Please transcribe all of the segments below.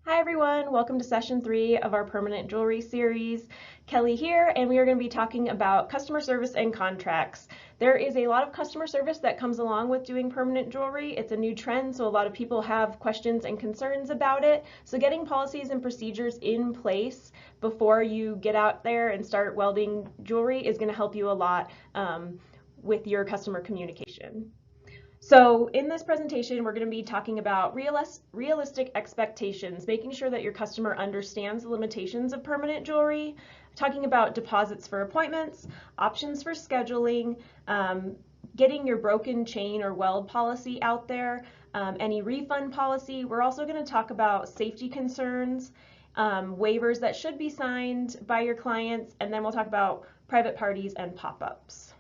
Hi everyone, welcome to session 3 of our permanent jewelry series. Kelly here, and we are going to be talking about customer service and contracts. There is a lot of customer service that comes along with doing permanent jewelry. It's a new trend, so a lot of people have questions and concerns about it. So getting policies and procedures in place before you get out there and start welding jewelry is going to help you a lot with your customer communication. So in this presentation, we're going to be talking about realistic expectations, making sure that your customer understands the limitations of permanent jewelry, talking about deposits for appointments, options for scheduling, getting your broken chain or weld policy out there, any refund policy. We're also going to talk about safety concerns, waivers that should be signed by your clients, and then we'll talk about private parties and pop-ups.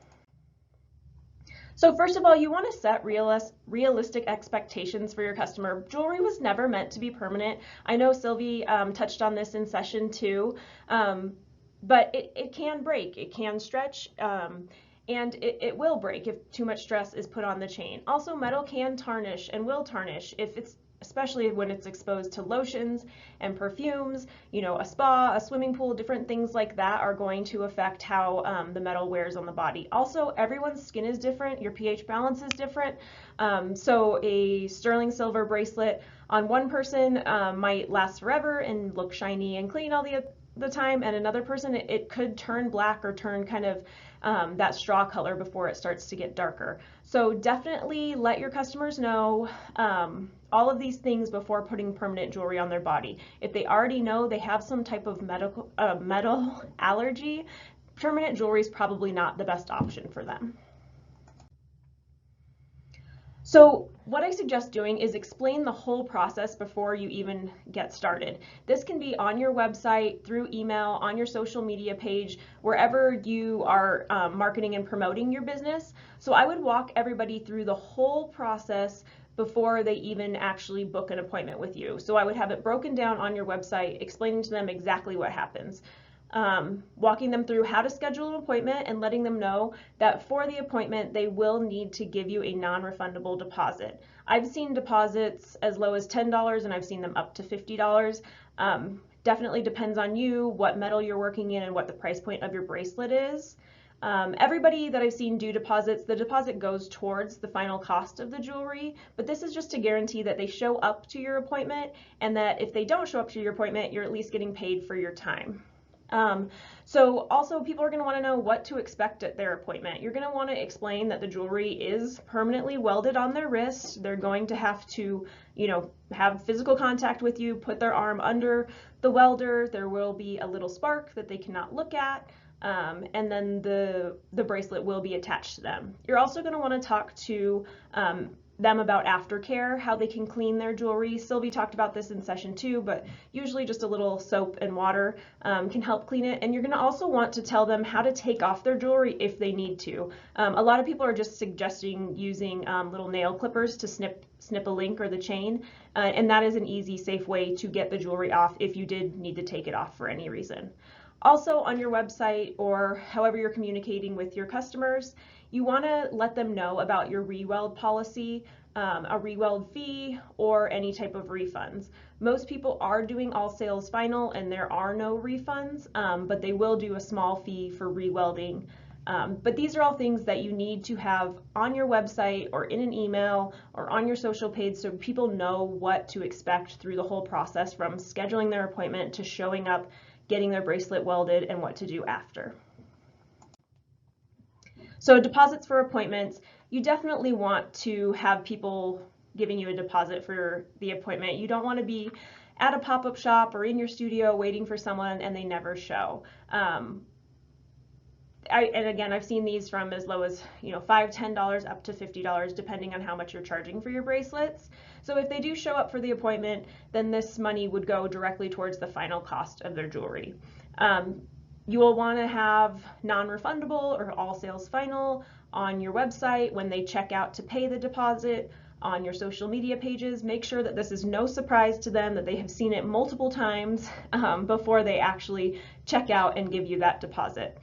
So first of all, you want to set realistic expectations for your customer. Jewelry was never meant to be permanent. I know Sylvie touched on this in session 2, but it can break, it can stretch, and it will break if too much stress is put on the chain. Also, metal can tarnish and will tarnish especially when it's exposed to lotions and perfumes. You know, a spa, a swimming pool, different things like that are going to affect how the metal wears on the body. Also, everyone's skin is different, your pH balance is different. So a sterling silver bracelet on one person might last forever and look shiny and clean all the time, and another person it could turn black or turn kind of that straw color before it starts to get darker. So definitely let your customers know all of these things before putting permanent jewelry on their body. If they already know they have some type of metal allergy, permanent jewelry is probably not the best option for them. So what I suggest doing is explain the whole process before you even get started. This can be on your website, through email, on your social media page, wherever you are marketing and promoting your business. So I would walk everybody through the whole process before they even actually book an appointment with you. So I would have it broken down on your website, explaining to them exactly what happens. Walking them through how to schedule an appointment and letting them know that for the appointment they will need to give you a non-refundable deposit. I've seen deposits as low as $10 and I've seen them up to $50. Definitely depends on you, what metal you're working in, and what the price point of your bracelet is. Everybody that I've seen do deposits, the deposit goes towards the final cost of the jewelry, but this is just to guarantee that they show up to your appointment, and that if they don't show up to your appointment, you're at least getting paid for your time. So also people are going to want to know what to expect at their appointment. You're going to want to explain that the jewelry is permanently welded on their wrist. They're going to have to, have physical contact with you, put their arm under the welder. There will be a little spark that they cannot look at. And then the bracelet will be attached to them. You're also going to want to talk to them about aftercare, how they can clean their jewelry. Sylvie talked about this in session 2, but usually just a little soap and water can help clean it. And you're going to also want to tell them how to take off their jewelry if they need to. A lot of people are just suggesting using little nail clippers to snip a link or the chain, and that is an easy, safe way to get the jewelry off if you did need to take it off for any reason. Also, on your website or however you're communicating with your customers, you want to let them know about your re-weld policy, a re-weld fee, or any type of refunds. Most people are doing all sales final and there are no refunds, but they will do a small fee for re-welding. But these are all things that you need to have on your website or in an email or on your social page so people know what to expect through the whole process, from scheduling their appointment to showing up, getting their bracelet welded, and what to do after. So deposits for appointments, you definitely want to have people giving you a deposit for the appointment. You don't want to be at a pop-up shop or in your studio waiting for someone and they never show. And again, I've seen these from as low as $5, $10 up to $50, depending on how much you're charging for your bracelets. So if they do show up for the appointment, then this money would go directly towards the final cost of their jewelry. You will want to have non-refundable or all sales final on your website when they check out to pay the deposit. On your social media pages, make sure that this is no surprise to them, that they have seen it multiple times before they actually check out and give you that deposit.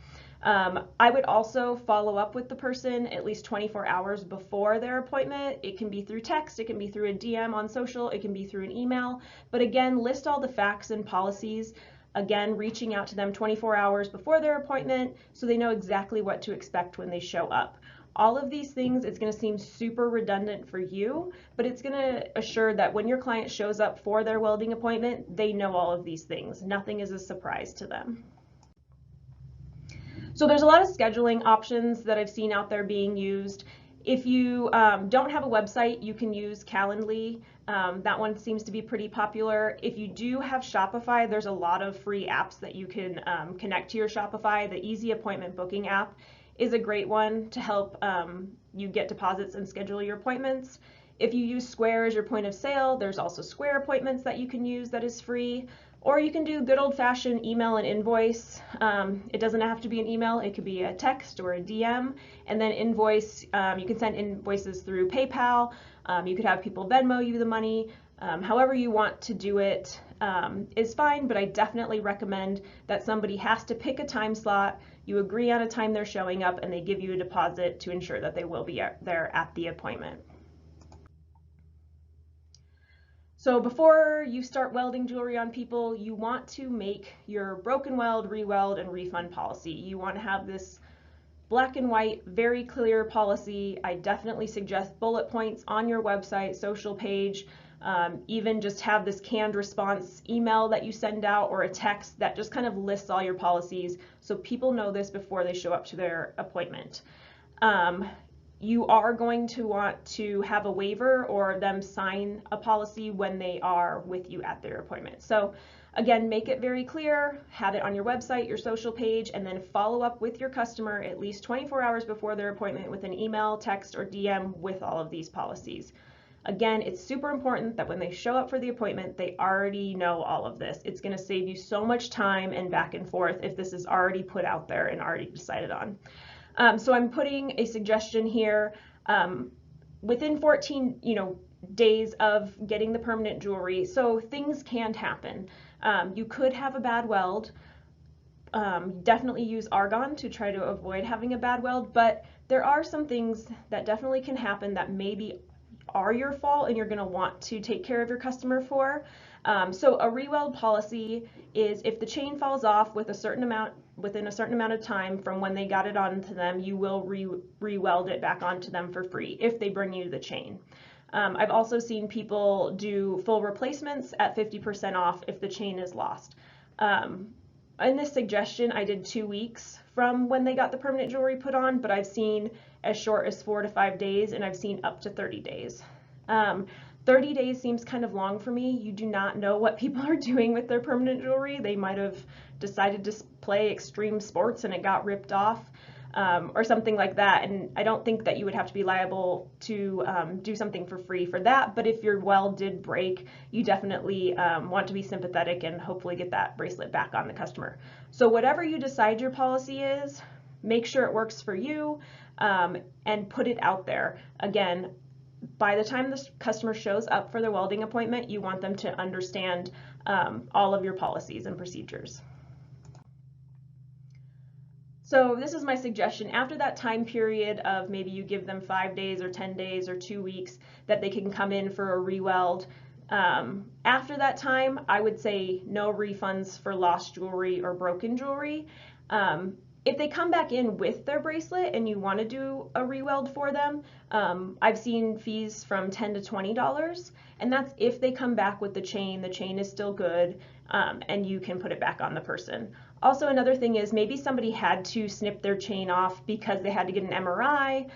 I would also follow up with the person at least 24 hours before their appointment. It can be through text, it can be through a DM on social, it can be through an email. But again, list all the facts and policies. Again, reaching out to them 24 hours before their appointment so they know exactly what to expect when they show up. All of these things, it's going to seem super redundant for you, but it's going to assure that when your client shows up for their welding appointment, they know all of these things. Nothing is a surprise to them. So there's a lot of scheduling options that I've seen out there being used. If you don't have a website, you can use Calendly. That one seems to be pretty popular. If you do have Shopify, there's a lot of free apps that you can connect to your Shopify. The Easy Appointment Booking app is a great one to help you get deposits and schedule your appointments. If you use Square as your point of sale, there's also Square Appointments that you can use that is free. Or you can do good old-fashioned email and invoice. It doesn't have to be an email, it could be a text or a DM, and then invoice. You can send invoices through PayPal. You could have people Venmo you the money. However you want to do it is fine, but I definitely recommend that somebody has to pick a time slot, you agree on a time they're showing up, and they give you a deposit to ensure that they will be there at the appointment. So before you start welding jewelry on people, you want to make your broken weld, re-weld, and refund policy. You want to have this black and white, very clear policy. I definitely suggest bullet points on your website, social page, even just have this canned response email that you send out or a text that just kind of lists all your policies so people know this before they show up to their appointment. You are going to want to have a waiver or them sign a policy when they are with you at their appointment. So again, make it very clear, have it on your website, your social page, and then follow up with your customer at least 24 hours before their appointment with an email, text, or DM with all of these policies. Again, it's super important that when they show up for the appointment, they already know all of this. It's going to save you so much time and back and forth if this is already put out there and already decided on. So I'm putting a suggestion here. Within 14, days of getting the permanent jewelry, so things can happen. You could have a bad weld. Definitely use argon to try to avoid having a bad weld, but there are some things that definitely can happen that maybe are your fault and you're going to want to take care of your customer for. So a re-weld policy is if the chain falls off within a certain amount of time from when they got it onto them, you will re-weld it back onto them for free if they bring you the chain. I've also seen people do full replacements at 50% off if the chain is lost. In this suggestion, I did 2 weeks from when they got the permanent jewelry put on, but I've seen as short as 4 to 5 days, and I've seen up to 30 days. 30 days seems kind of long for me. You do not know what people are doing with their permanent jewelry. They might have decided to play extreme sports and it got ripped off, or something like that. And I don't think that you would have to be liable to do something for free for that. But if your weld did break, you definitely want to be sympathetic and hopefully get that bracelet back on the customer. So whatever you decide your policy is, make sure it works for you, and put it out there. Again, by the time the customer shows up for their welding appointment, you want them to understand all of your policies and procedures. So this is my suggestion. After that time period of maybe you give them 5 days or 10 days or 2 weeks that they can come in for a re-weld, after that time, I would say no refunds for lost jewelry or broken jewelry. If they come back in with their bracelet and you want to do a re-weld for them, I've seen fees from $10 to $20, and that's if they come back with the chain is still good, and you can put it back on the person. Also, another thing is maybe somebody had to snip their chain off because they had to get an MRI,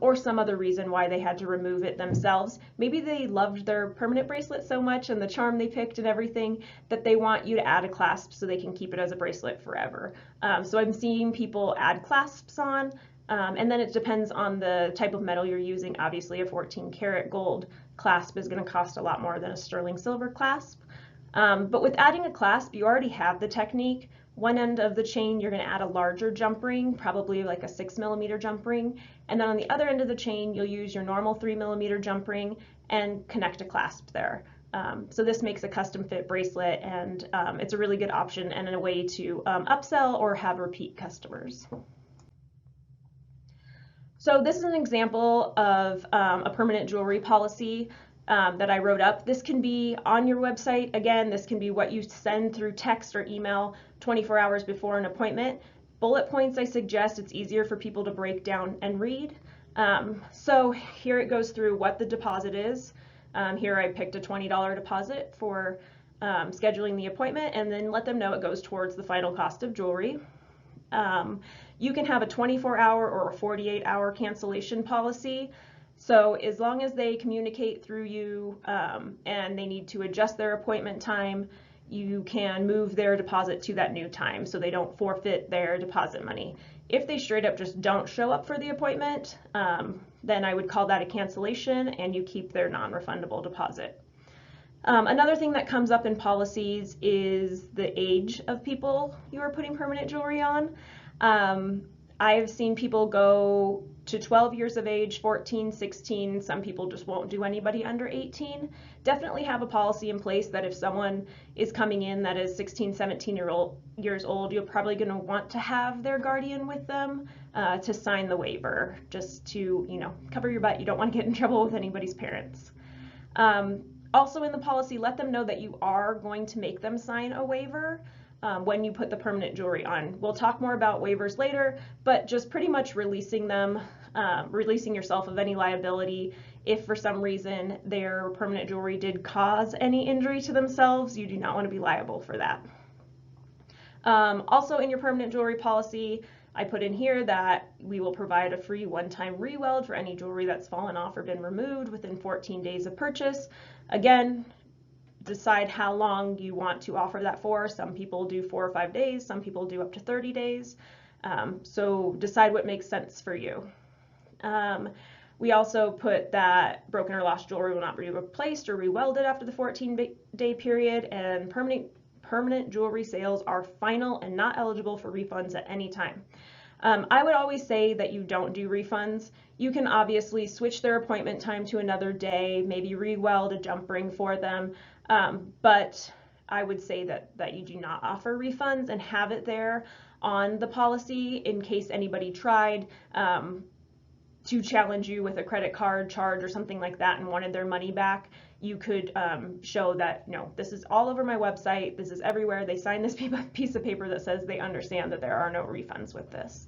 or some other reason why they had to remove it themselves. Maybe they loved their permanent bracelet so much and the charm they picked and everything that they want you to add a clasp so they can keep it as a bracelet forever. So I'm seeing people add clasps on, and then it depends on the type of metal you're using. Obviously, a 14 karat gold clasp is going to cost a lot more than a sterling silver clasp. But with adding a clasp, you already have the technique. One end of the chain, you're going to add a larger jump ring, probably like a 6mm jump ring. And then on the other end of the chain, you'll use your normal 3mm jump ring and connect a clasp there. So this makes a custom fit bracelet, and it's a really good option and a way to upsell or have repeat customers. So this is an example of a permanent jewelry policy that I wrote up. This can be on your website. Again, this can be what you send through text or email 24 hours before an appointment. Bullet points, I suggest. It's easier for people to break down and read. So here it goes through what the deposit is. Here I picked a $20 deposit for scheduling the appointment, and then let them know it goes towards the final cost of jewelry. You can have a 24-hour or a 48-hour cancellation policy. So as long as they communicate through you and they need to adjust their appointment time, you can move their deposit to that new time so they don't forfeit their deposit money. If they straight up just don't show up for the appointment, then I would call that a cancellation and you keep their non-refundable deposit. Another thing that comes up in policies is the age of people you are putting permanent jewelry on. I've seen people go to 12 years of age, 14, 16. Some people just won't do anybody under 18. Definitely have a policy in place that if someone is coming in that is 16, 17 years old, you're probably going to want to have their guardian with them to sign the waiver, just to, cover your butt. You don't want to get in trouble with anybody's parents. Also in the policy, let them know that you are going to make them sign a waiver when you put the permanent jewelry on. We'll talk more about waivers later, but just pretty much releasing them, releasing yourself of any liability. If for some reason their permanent jewelry did cause any injury to themselves, you do not want to be liable for that. Also in your permanent jewelry policy, I put in here that we will provide a free one-time re-weld for any jewelry that's fallen off or been removed within 14 days of purchase. Again, decide how long you want to offer that for. Some people do 4 or 5 days, some people do up to 30 days. So decide what makes sense for you. We also put that broken or lost jewelry will not be replaced or re-welded after the 14-day period, and permanent jewelry sales are final and not eligible for refunds at any time. I would always say that you don't do refunds. You can obviously switch their appointment time to another day, maybe re-weld a jump ring for them, but I would say that you do not offer refunds, and have it there on the policy in case anybody tried to challenge you with a credit card charge or something like that and wanted their money back. You could show that, this is all over my website, this is everywhere, they sign this piece of paper that says they understand that there are no refunds with this.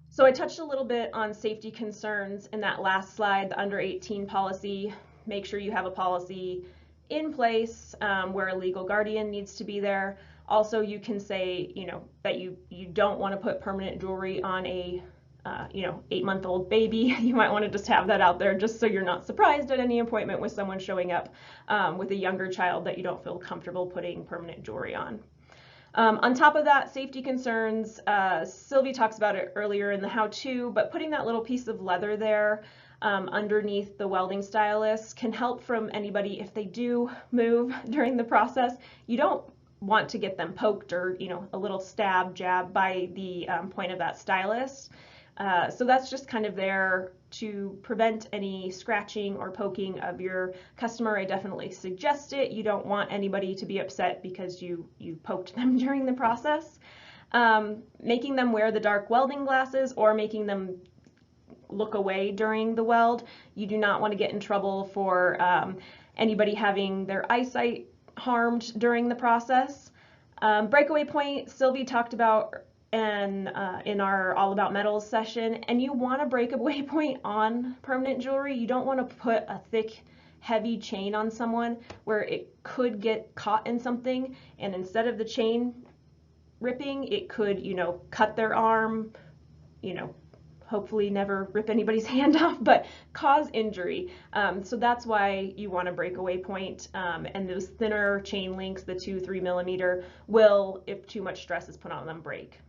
So I touched a little bit on safety concerns in that last slide, the under 18 policy. Make sure you have a policy in place where a legal guardian needs to be there. Also, you can say, that you don't want to put permanent jewelry on a 8-month-old baby. You might want to just have that out there just so you're not surprised at any appointment with someone showing up with a younger child that you don't feel comfortable putting permanent jewelry on. On top of that, safety concerns, Sylvie talks about it earlier in the how-to, but putting that little piece of leather there underneath the welding stylus can help from anybody if they do move during the process. You don't want to get them poked or, a little jab by the point of that stylus. So that's just kind of there to prevent any scratching or poking of your customer. I definitely suggest it. You don't want anybody to be upset because you poked them during the process. Making them wear the dark welding glasses or making them look away during the weld. You do not want to get in trouble for anybody having their eyesight harmed during the process. Breakaway point, Sylvie talked about and in our All About Metals session, and you want a breakaway point on permanent jewelry. You don't want to put a thick, heavy chain on someone where it could get caught in something, and instead of the chain ripping, it could, cut their arm, hopefully never rip anybody's hand off, but cause injury. So that's why you want a breakaway point, and those thinner chain links, the 2-3 millimeter, will, if too much stress is put on them, break.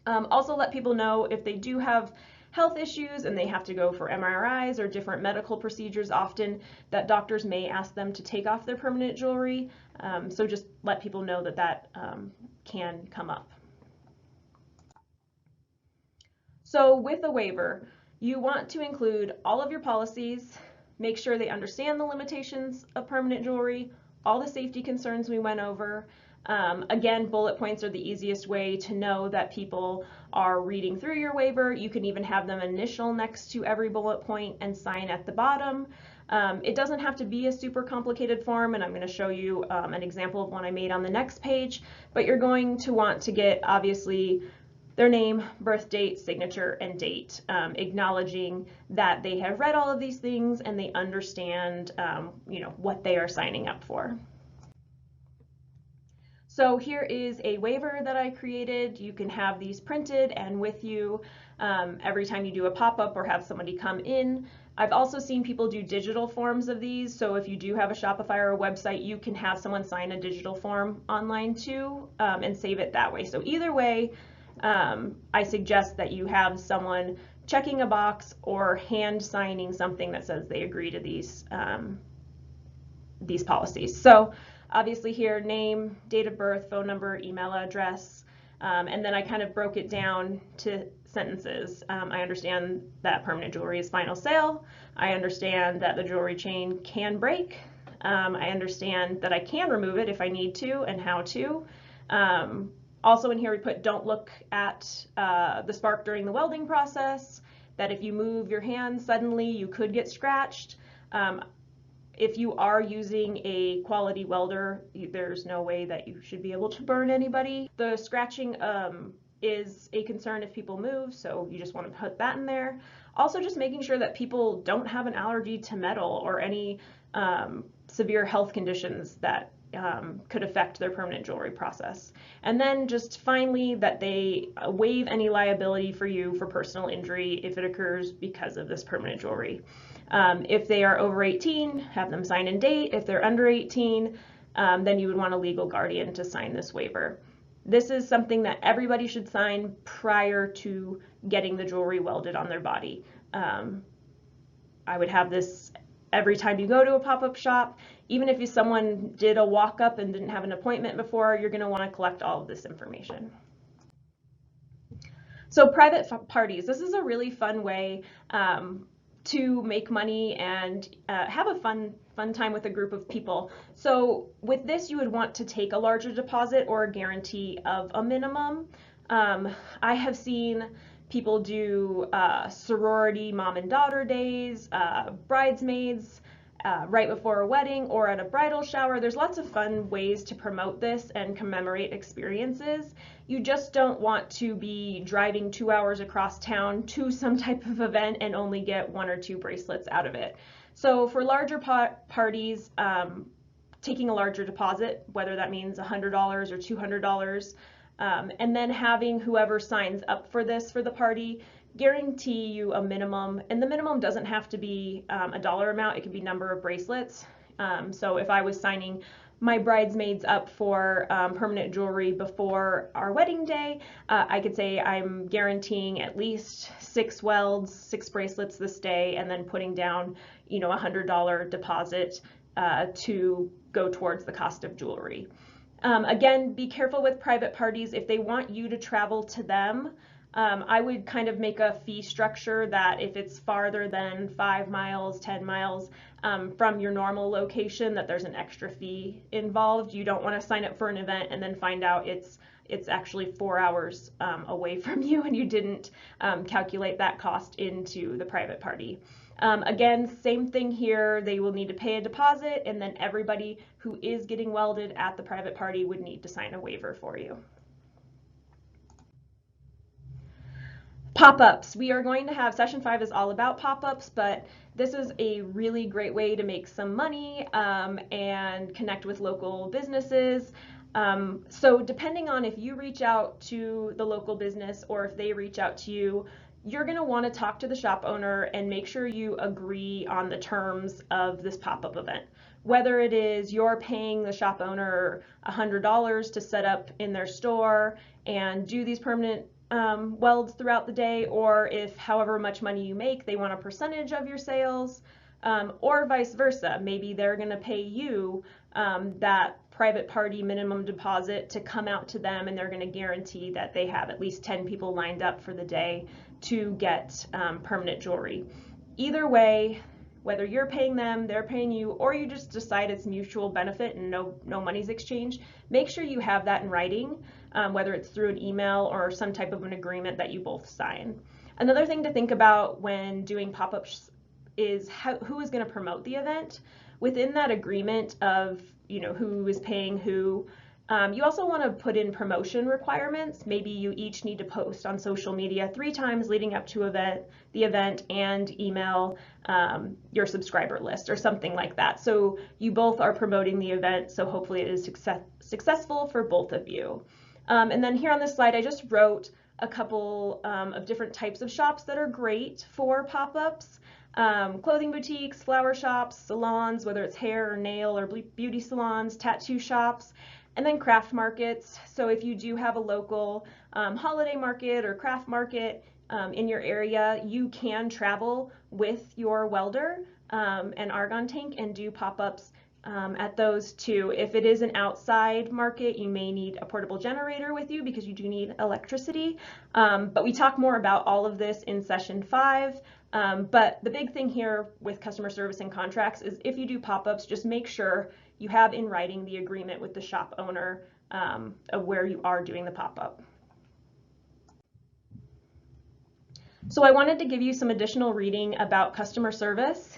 Also let people know if they do have health issues and they have to go for MRIs or different medical procedures often, that doctors may ask them to take off their permanent jewelry. So just let people know that can come up. So with a waiver, you want to include all of your policies, make sure they understand the limitations of permanent jewelry, all the safety concerns we went over. Again, bullet points are the easiest way to know that people are reading through your waiver. You can even have them initial next to every bullet point and sign at the bottom. It doesn't have to be a super complicated form, and I'm going to show you an example of one I made on the next page, but you're going to want to get, obviously, their name, birth date, signature, and date, acknowledging that they have read all of these things and they understand what they are signing up for. So here is a waiver that I created. You can have these printed and with you every time you do a pop-up or have somebody come in. I've also seen people do digital forms of these, so if you do have a Shopify or a website, you can have someone sign a digital form online too and save it that way. So either way, I suggest that you have someone checking a box or hand signing something that says they agree to these policies. So obviously here, name, date of birth, phone number, email address, and then I kind of broke it down to sentences. I understand that permanent jewelry is final sale. I understand that the jewelry chain can break. I understand that I can remove it if I need to and how to. Also in here we put don't look at the spark during the welding process, that if you move your hand suddenly you could get scratched. If you are using a quality welder, there's no way that you should be able to burn anybody. The scratching is a concern if people move, so you just want to put that in there. Also just making sure that people don't have an allergy to metal or any severe health conditions that could affect their permanent jewelry process. And then just finally that they waive any liability for you for personal injury if it occurs because of this permanent jewelry. If they are over 18, have them sign and date. If they're under 18, then you would want a legal guardian to sign this waiver. This is something that everybody should sign prior to getting the jewelry welded on their body. I would have this every time you go to a pop-up shop. Even if someone did a walk-up and didn't have an appointment before, you're going to want to collect all of this information. So private parties, this is a really fun way to make money and have a fun time with a group of people. So with this, you would want to take a larger deposit or a guarantee of a minimum. I have seen people do sorority mom and daughter days, bridesmaids, right before a wedding or at a bridal shower. There's lots of fun ways to promote this and commemorate experiences. You just don't want to be driving 2 hours across town to some type of event and only get 1 or 2 bracelets out of it. So for larger parties, taking a larger deposit, whether that means $100 or $200, and then having whoever signs up for this for the party guarantee you a minimum, and the minimum doesn't have to be a dollar amount, it could be number of bracelets. So if I was signing my bridesmaids up for permanent jewelry before our wedding day, I could say I'm guaranteeing at least 6 welds, 6 bracelets this day, and then putting down, a $100 deposit to go towards the cost of jewelry. Again, be careful with private parties. If they want you to travel to them, I would kind of make a fee structure that if it's farther than 5 miles, 10 miles from your normal location, that there's an extra fee involved. You don't want to sign up for an event and then find out it's actually 4 hours away from you and you didn't calculate that cost into the private party. Again, same thing here. They will need to pay a deposit, and then everybody who is getting welded at the private party would need to sign a waiver for you. Pop-ups. We are going to have session 5 is all about pop-ups, but this is a really great way to make some money and connect with local businesses. So depending on if you reach out to the local business or if they reach out to you, you're going to want to talk to the shop owner and make sure you agree on the terms of this pop-up event. Whether it is you're paying the shop owner $100 to set up in their store and do these permanent welds throughout the day, or if however much money you make, they want a percentage of your sales, or vice versa. Maybe they're going to pay you that private party minimum deposit to come out to them, and they're going to guarantee that they have at least 10 people lined up for the day to get permanent jewelry. Either way, whether you're paying them, they're paying you, or you just decide it's mutual benefit and no money's exchanged, make sure you have that in writing, whether it's through an email or some type of an agreement that you both sign. Another thing to think about when doing pop-ups is who is going to promote the event. Within that agreement of who is paying who, you also want to put in promotion requirements. Maybe you each need to post on social media 3 times leading up to the event and email your subscriber list or something like that. So you both are promoting the event, so hopefully it is successful for both of you. And then here on this slide, I just wrote a couple of different types of shops that are great for pop-ups. Clothing boutiques, flower shops, salons, whether it's hair or nail or beauty salons, tattoo shops, and then craft markets. So if you do have a local holiday market or craft market in your area, you can travel with your welder and argon tank and do pop-ups at those too. If it is an outside market, you may need a portable generator with you because you do need electricity. But we talk more about all of this in session 5. But the big thing here with customer service and contracts is if you do pop-ups, just make sure you have in writing the agreement with the shop owner of where you are doing the pop-up. So I wanted to give you some additional reading about customer service.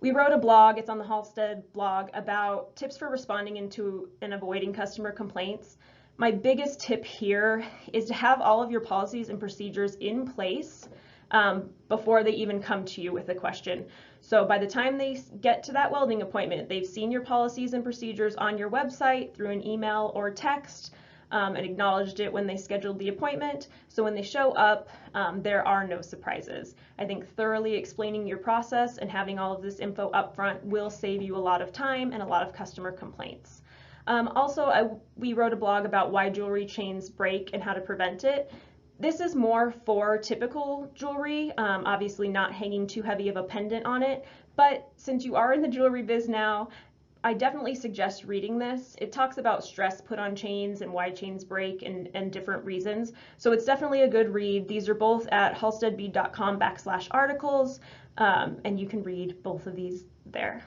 We wrote a blog, it's on the Halstead blog, about tips for responding into and avoiding customer complaints. My biggest tip here is to have all of your policies and procedures in place before they even come to you with a question. So by the time they get to that welding appointment, they've seen your policies and procedures on your website through an email or text, and acknowledged it when they scheduled the appointment. So when they show up, there are no surprises. I think thoroughly explaining your process and having all of this info up front will save you a lot of time and a lot of customer complaints. We wrote a blog about why jewelry chains break and how to prevent it. This is more for typical jewelry, obviously not hanging too heavy of a pendant on it, but since you are in the jewelry biz now, I definitely suggest reading this. It talks about stress put on chains and why chains break and different reasons. So it's definitely a good read. These are both at halsteadbead.com/articles, and you can read both of these there.